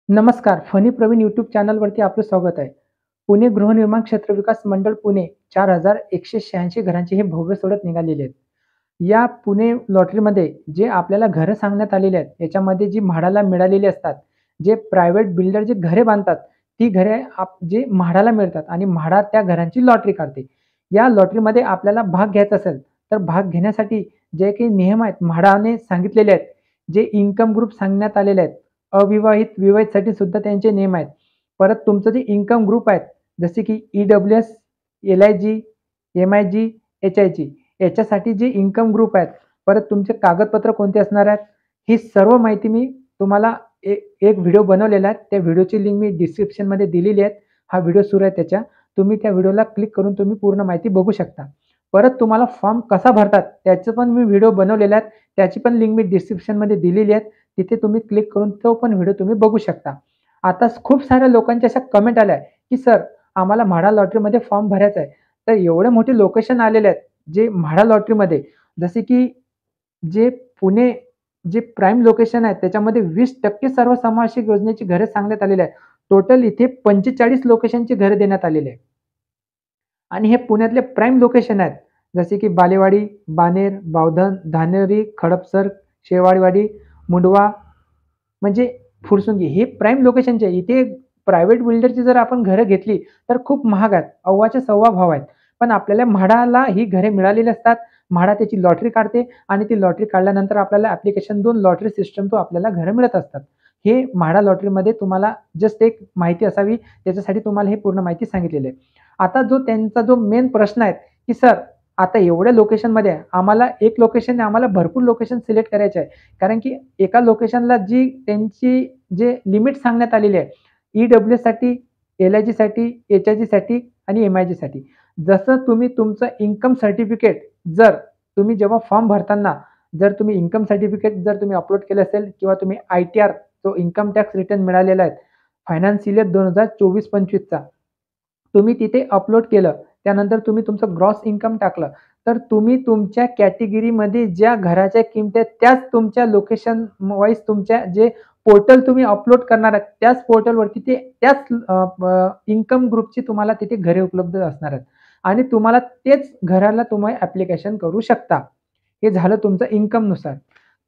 नमस्कार. Funny Pravin YouTube चॅनलवरती आपलं स्वागत आहे. पुणे गृहनिर्माण क्षेत्र विकास मंडळ पुणे 4186 घरांची हे भव्य सोडत निघालेली आहेत. या पुणे लॉटरीमध्ये जे आपल्याला घरं सांगण्यात आलेली आहेत, याच्यामध्ये जी म्हाडाला मिळालेली असतात, जे प्रायव्हेट बिल्डर जे घरे बांधतात, ती घरे जे म्हाडाला मिळतात आणि म्हाडा त्या घरांची लॉटरी काढते. या लॉटरीमध्ये आपल्याला भाग घ्यायचा असेल, तर भाग घेण्यासाठी जे काही नियम आहेत, म्हाडाने सांगितलेले आहेत, जे इन्कम ग्रुप सांगण्यात आलेले आहेत, अविवाहित, विवाहितसाठी सुद्धा त्यांचे नियम आहेत. परत तुमचं जे इन्कम ग्रुप आहेत, जसे की ई-डब्ल्यू-एस, एल-आय-जी, एम-आय-जी, एच-आय-जी याच्यासाठी जे इन्कम ग्रुप आहेत, परत तुमचे कागदपत्र कोणते असणार आहेत, ही सर्व माहिती मी तुम्हाला एक व्हिडिओ बनवलेला आहे. त्या व्हिडिओची लिंक मी डिस्क्रिप्शनमध्ये दिलेली आहे. हा व्हिडिओ सुरू आहे त्याच्या. तुम्ही त्या व्हिडिओला क्लिक करून तुम्ही पूर्ण माहिती बघू शकता. परत तुम्हाला फॉर्म कसा भरतात त्याचं पण मी व्हिडिओ बनवलेला आहे. त्याची पण लिंक मी डिस्क्रिप्शनमध्ये दिलेली आहे. तिथे तुम्ही क्लिक करून तो पण व्हिडिओ तुम्ही बघू शकता. आता खूप साऱ्या लोकांच्या अशा कमेंट आल्या की "सर, आम्हाला म्हाडा लॉटरीमध्ये फॉर्म भरायचा आहे." तर एवढे मोठे लोकेशन आलेले आहेत, जे म्हाडा लॉटरीमध्ये जसे की जे पुणे जे प्राईम लोकेशन आहे त्याच्यामध्ये 20% सर्वसमावेशक योजनेची घरे सांगण्यात आलेली आहेत. टोटल इथे 45 लोकेशनची घरे देण्यात आलेली आहे. आणि हे पुण्यातले प्राईम लोकेशन आहेत. जसे की बालेवाडी, बाणेर, बावधन, धानेरी, खडपसर, शेवाळवाडी, मुंडवा म्हणजे फुरसुंगी हे प्राईम लोकेशनचे आहे. इथे प्रायव्हेट बिल्डरची जर आपण घरं घेतली तर खूप महाग आहेत. अव्वाचे सव्वा भाव आहेत. पण आपल्याला म्हाडाला ही घरे मिळालेली असतात. म्हाडा त्याची लॉटरी काढते आणि ती लॉटरी काढल्यानंतर आपल्याला ॲप्लिकेशन देऊन लॉटरी सिस्टम तो आपल्याला घरं मिळत असतात. हे म्हाडा लॉटरीमध्ये तुम्हाला जस्ट एक माहिती असावी त्याच्यासाठी तुम्हाला हे पूर्ण माहिती सांगितलेली आहे. आता जो त्यांचा जो मेन प्रश्न आहे, की सर आता एवढ्या लोकेशनमध्ये आहे, आम्हाला एक लोकेशन आम्हाला भरपूर लोकेशन सिलेक्ट करायचे आहे. कारण की एका लोकेशनला जी त्यांची जे लिमिट सांगण्यात आलेली आहे, ई-डब्ल्यू-एससाठी, एल-आय-जीसाठी, एच-आय-जीसाठी आणि एम-आय-जीसाठी. जसं तुम्ही तुमचं इन्कम सर्टिफिकेट जर तुम्ही जेव्हा फॉर्म भरताना जर तुम्ही इन्कम सर्टिफिकेट जर तुम्ही अपलोड केलं असेल किंवा तुम्ही आय-टी-आर जो इन्कम टॅक्स रिटर्न मिळालेला आहे, फायनान्शियल इयर 2024-25चा तुम्ही तिथे अपलोड केलं. त्यानंतर तुम्ही तुमचं ग्रॉस इन्कम टाकलं. तर तुम्ही तुमच्या कॅटेगरीमध्ये ज्या घराच्या किमती आहेत, त्याच तुमच्या लोकेशन वाईज तुमच्या जे पोर्टल तुम्ही अपलोड करणार आहात, त्याच पोर्टलवरती ते त्याच इन्कम ग्रुपची तुम्हाला तिथे घरे उपलब्ध असणार आहेत आणि तुम्हाला तेच घराला तुम्ही ॲप्लिकेशन करू शकता. हे झालं तुमचं इन्कमनुसार.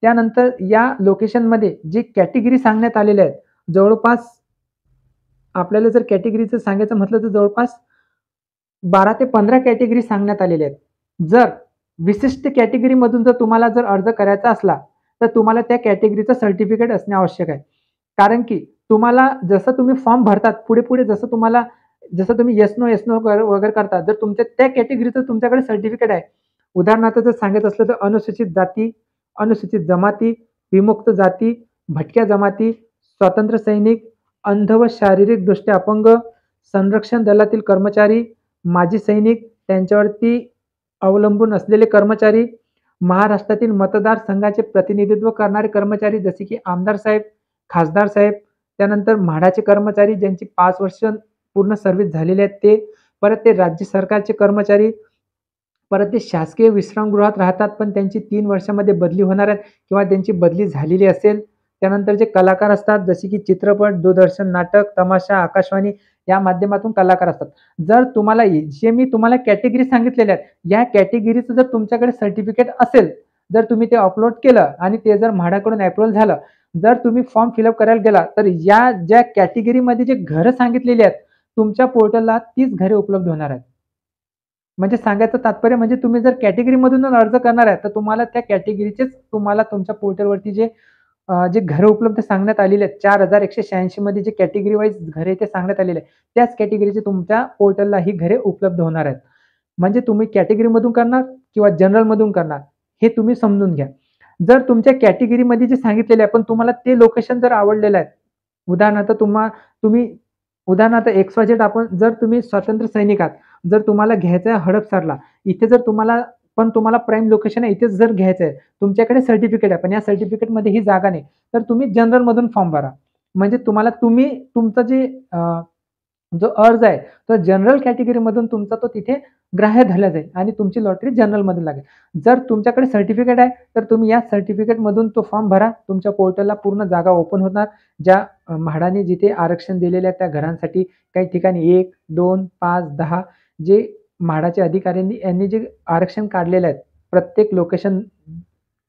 त्यानंतर या लोकेशनमध्ये जे कॅटेगरी सांगण्यात आलेल्या आहेत, जवळपास आपल्याला जर कॅटेगरीचं सांगायचं म्हटलं तर जवळपास 12 ते 15 कॅटेगरी सांगण्यात आलेल्या आहेत. जर विशिष्ट कॅटेगरीमधून जर तुम्हाला जर अर्ज करायचा असला, तर तुम्हाला त्या कॅटेगरीचं सर्टिफिकेट असणे आवश्यक आहे. कारण की तुम्हाला जसं तुम्ही फॉर्म भरतात, पुढे-पुढे जसं तुम्ही येस, नो, येस, नो वगैरे करता, जर तुमच्या त्या कॅटेगरीचं तुमच्याकडे सर्टिफिकेट आहे. उदाहरणार्थ जर सांगायचं असलं तर अनुसूचित जाती, अनुसूचित जमाती, विमुक्त जाती, भटक्या जमाती, स्वातंत्र्य सैनिक, अंध व शारीरिकदृष्ट्या अपंग, संरक्षण दलातील कर्मचारी, माजी सैनिक, त्यांच्यावरती अवलंबून असलेले कर्मचारी, महाराष्ट्रातील मतदारसंघाचे प्रतिनिधित्व करणारे कर्मचारी जसे की आमदार साहेब, खासदार साहेब, त्यानंतर म्हाडाचे कर्मचारी ज्यांची 5 वर्ष पूर्ण सर्व्हिस झालेली आहेत ते, परत ते राज्य सरकारचे कर्मचारी, परत ते शासकीय विश्रामगृहात राहतात, पण त्यांची 3 वर्षामध्ये बदली होणार आहेत किंवा त्यांची बदली झालेली असेल. त्यानंतर जे कलाकार असतात, जसे की चित्रपट, दूरदर्शन, नाटक, तमाशा, आकाशवाणी या माध्यमातून कलाकार असतात. जर तुम्हाला जे मी तुम्हाला कॅटेगरी सांगितलेल्या आहेत, या कॅटेगरीचं जर तुमच्याकडे सर्टिफिकेट असेल, जर तुम्ही ते अपलोड केलं आणि ते जर म्हाडाकडून अप्रूव्हल झालं, जर तुम्ही फॉर्म फिलअप करायला गेला, तर या ज्या कॅटेगरीमध्ये जे घरं सांगितलेली आहेत, तुमच्या पोर्टलला तीच घरे उपलब्ध होणार आहेत. म्हणजे सांगायचं तात्पर्य म्हणजे तुम्ही जर कॅटेगरीमधूनच अर्ज करणार आहे, तर तुम्हाला त्या कॅटेगरीचेच तुम्हाला तुमच्या पोर्टलवरती जे घरं उपलब्ध सांगण्यात आलेले आहेत, 4186 मध्ये जे कॅटेगरी वाईज घरे ते सांगण्यात आलेले आहे, त्याच कॅटेगरीचे तुमच्या पोर्टलला ही घरे उपलब्ध होणार आहेत. म्हणजे तुम्ही कॅटेगरीमधून करणार किंवा जनरलमधून करणार, हे तुम्ही समजून घ्या. जर तुमच्या कॅटेगरीमध्ये जे सांगितलेले आहे, पण तुम्हाला ते लोकेशन जर आवडलेलं आहे, उदाहरणार्थ तुम्ही उदाहरणार्थ एक्स-वाय-झेड आपण जर तुम्ही स्वातंत्र्य सैनिक आहात, जर तुम्हाला घ्यायचं आहे हडपसरला, इथे जर तुम्हाला प्राईम लोकेशन आहे, इथेच जर घ्यायचं आहे, तुमच्याकडे सर्टिफिकेट आहे, पण या सर्टिफिकेटमध्ये ही जागा नाही, तर तुम्ही जनरलमधून फॉर्म भरा. म्हणजे तुमचा जो अर्ज आहे, तो जनरल कॅटेगरीमधून तुमचा तो तिथे ग्राह्य धरल्या जाईल आणि तुमची लॉटरी जनरलमध्ये लागेल. जर तुमच्याकडे सर्टिफिकेट आहे तर तुम्ही या सर्टिफिकेटमधून तो फॉर्म भरा. तुमच्या पोर्टलला पूर्ण जागा ओपन होणार. ज्या म्हाडाने जिथे आरक्षण दिलेले आहे त्या घरांसाठी काही ठिकाणी 1, 2, 5, 10 जे म्हाडाच्या अधिकाऱ्यांनी यांनी जे आरक्षण काढलेले आहेत प्रत्येक लोकेशन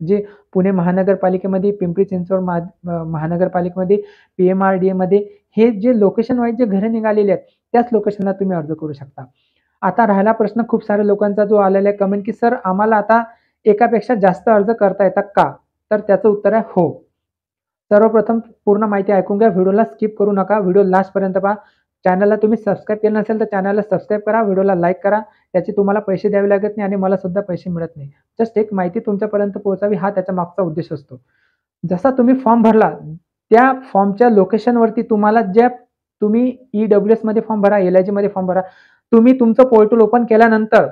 जे पुणे महानगरपालिकेमध्ये, पिंपरी चिंचवड महानगरपालिकेमध्ये, PMRDAमध्ये हे जे लोकेशन वाईज जे घरं निघालेली आहेत त्याच लोकेशनला तुम्ही अर्ज करू शकता. आता राहिला प्रश्न खूप साऱ्या लोकांचा जो आलेला आहे कमेंट, की सर आम्हाला आता एकापेक्षा जास्त अर्ज करता येतात का? तर त्याचं उत्तर आहे हो. सर्वप्रथम पूर्ण माहिती ऐकून घ्या. व्हिडिओला स्किप करू नका. व्हिडिओ लास्टपर्यंत पहा. चॅनलला तुम्ही सबस्क्राईब केलं नसेल तर चॅनलला सबस्क्राईब करा. व्हिडिओला लाईक करा. त्याचे तुम्हाला पैसे द्यावे लागत नाही आणि मला सुद्धा पैसे मिळत नाही. जस्ट एक माहिती तुमच्यापर्यंत पोहोचावी हा त्याच्या मागचा उद्देश असतो. जसा तुम्ही फॉर्म भरला त्या फॉर्मच्या लोकेशनवरती तुम्हाला तुम्ही EWSमध्ये फॉर्म भरा, LIGमध्ये फॉर्म भरा. तुम्ही तुमचं पोर्टल ओपन केल्यानंतर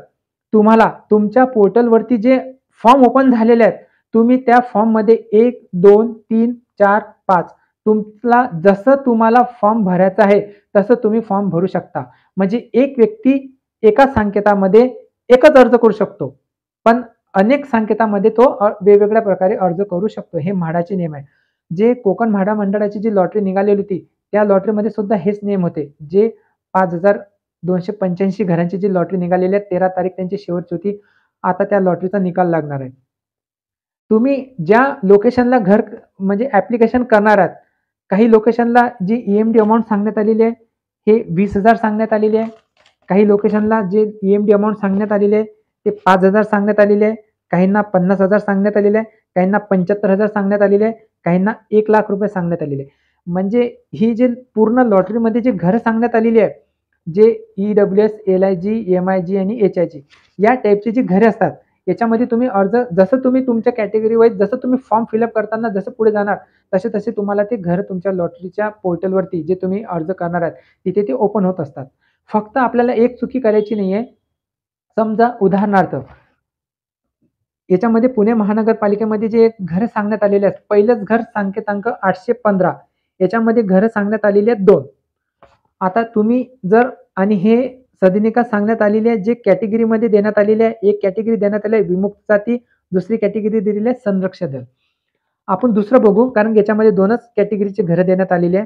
तुम्हाला तुमच्या पोर्टलवरती जे फॉर्म ओपन झालेले आहेत तुम्ही त्या फॉर्ममध्ये 1, 2, 3, 4, 5 जसं तुम्हाला फॉर्म भरायचं आहे तसं तुम्ही फॉर्म भरू शकता. म्हणजे एक व्यक्ती एका संकेतामध्ये एकच अर्ज करू शकतो, पण अनेक संकेतामध्ये तो वेगवेगळ्या प्रकारे अर्ज करू शकतो. हे म्हाडाचे नियम आहे. जे कोकण म्हाडा मंडळाची जी लॉटरी निघालेली होती त्या लॉटरीमध्ये सुद्धा हेच नियम होते. जे 5285 घरांची जी लॉटरी निघालेली आहे 13 तारीख त्यांची शेवटची होती. आता त्या लॉटरीचा निकाल लागणार आहे. तुम्ही ज्या लोकेशनला घर म्हणजे ॲप्लिकेशन करणार आहात, काही लोकेशनला जी EMD अमाउंट सांगण्यात आलेली आहे हे 20,000 सांगण्यात आलेली आहे. काही लोकेशनला जे EMD अमाउंट सांगण्यात आलेली आहे ते 5,000 सांगण्यात आलेले आहे. काहींना 50,000 सांगण्यात आलेले आहे. काहींना 75,000 सांगण्यात आलेले आहे. काहींना 1,00,000 रुपये सांगण्यात आलेले आहे. म्हणजे ही जे पूर्ण लॉटरीमध्ये जे घरं सांगण्यात आलेली आहे, जे EWS, LIG, MIG आणि HIG या टाईपची जी घरे असतात याच्यामध्ये तुम्ही अर्ज जसं तुम्ही तुमच्या कॅटेगरी वाईज जसं तुम्ही फॉर्म फिलअप करताना जसं पुढे जाणार तसे तसे तुम्हाला ते घर तुमच्या लॉटरीच्या पोर्टलवरती जे तुम्ही अर्ज करणार आहात तिथे ते ओपन होत असतात. फक्त आपल्याला एक चुकी करायची नाहीये. समजा उदाहरणार्थ याच्यामध्ये पुणे महानगरपालिकेमध्ये जे घर सांगण्यात आलेले आहेत, पहिलंच घर संकेतांक 815 याच्यामध्ये घर सांगण्यात आलेली आहेत 2. आता तुम्ही जर आणि हे सदनिका सांगण्यात आलेली आहे जे कॅटेगरीमध्ये देण्यात आलेली आहे. एक कॅटेगरी देण्यात आली आहे विमुक्त जाती, दुसरी कॅटेगरी दिलेली आहे संरक्षक दल. आपण दुसरं बघू कारण याच्यामध्ये 2च कॅटेगरीची घरं देण्यात आलेली आहे.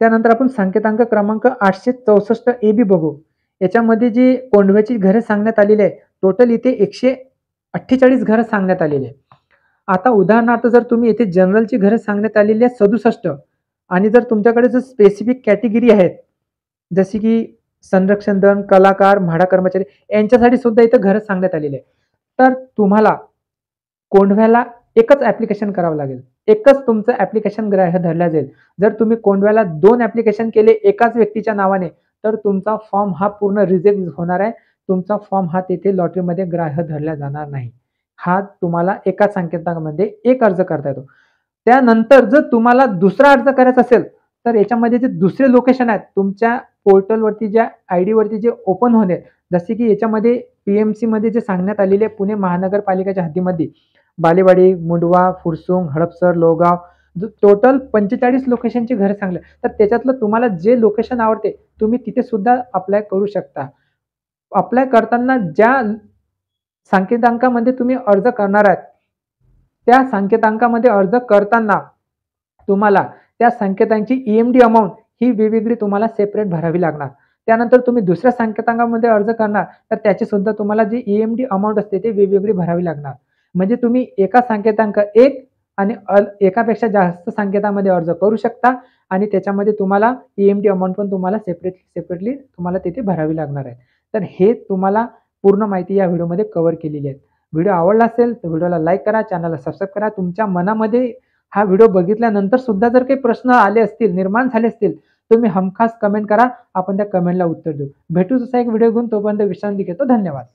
त्यानंतर आपण संकेतांक क्रमांक 864 AB बघू. याच्यामध्ये जी कोंढव्याची घरं सांगण्यात आलेली आहे टोटल इथे 148 घरं सांगण्यात आलेली आहे. आता उदाहरणार्थ जर तुम्ही इथे जनरलची घरं सांगण्यात आलेली आहे 67 आणि जर तुमच्याकडे जर स्पेसिफिक कॅटेगरी आहेत जशी की संरक्षण दल, कलाकार, म्हाडा कर्मचारी यांच्यासाठी सुद्धा इथं घरं सांगण्यात आलेली आहे. तर तुम्हाला कोंढव्याला एकच ॲप्लिकेशन करावं लागेल. एकच तुमचं ॲप्लिकेशन ग्राह्य धरल्या जाईल. जर तुम्ही कोंढव्याला 2 ॲप्लिकेशन केले एकाच व्यक्तीच्या नावाने तर तुमचा फॉर्म हा पूर्ण रिजेक्ट होणार आहे. तुमचा फॉर्म हा तेथे लॉटरीमध्ये ग्राह्य धरला जाणार नाही. हा तुम्हाला एका संकेतामध्ये एक अर्ज करता येतो. त्यानंतर जर तुम्हाला दुसरा अर्ज करायचा असेल तर याच्यामध्ये जे दुसरे लोकेशन आहेत तुमच्या पोर्टलवरती ज्या ID वरती जे ओपन होणे जसे की याच्यामध्ये PMC मध्ये जे सांगण्यात आलेले पुणे महानगरपालिकेच्या हद्दीमध्ये बालेवाडी, मुंडवा, फुरसुंग, हडपसर, लोहगाव टोटल 45 लोकेशनची घरं सांगले. तर त्याच्यातलं तुम्हाला जे लोकेशन आवडते तुम्ही तिथे सुद्धा अप्लाय करू शकता. अप्लाय करताना ज्या संकेतांकामध्ये तुम्ही अर्ज करणार आहात त्या संकेतांकामध्ये अर्ज करताना तुम्हाला त्या संकेतांची EMD अमाउंट ही वेगवेगळी तुम्हाला सेपरेट भरावी लागणार. त्यानंतर तुम्ही दुसऱ्या संकेतांकामध्ये अर्ज करणार तर त्याची सुद्धा तुम्हाला जी EMD अमाउंट असते ते वेगवेगळी भरावी लागणार. म्हणजे तुम्ही एका संकेतांक 1 आणि एकापेक्षा जास्त संकेतामध्ये अर्ज करू शकता आणि त्याच्यामध्ये तुम्हाला EMD अमाउंट पण तुम्हाला सेपरेटली तुम्हाला तिथे भरावी लागणार आहे. तर हे तुम्हाला पूर्ण माहिती या व्हिडिओमध्ये कव्हर केलेली आहे. व्हिडिओ आवडला असेल तर व्हिडिओला लाईक करा, चॅनलला सबस्क्राईब करा. तुमच्या मनामध्ये हा व्हिडिओ बघितल्यानंतर सुद्धा जर काही प्रश्न आले असतील, निर्माण झाले असतील, तुम्ही हमखास कमेंट करा. आपण त्या कमेंटला उत्तर देऊ. भेटू तसा एक व्हिडिओ घेऊन. तोपर्यंत विश्रांती घेतो. धन्यवाद.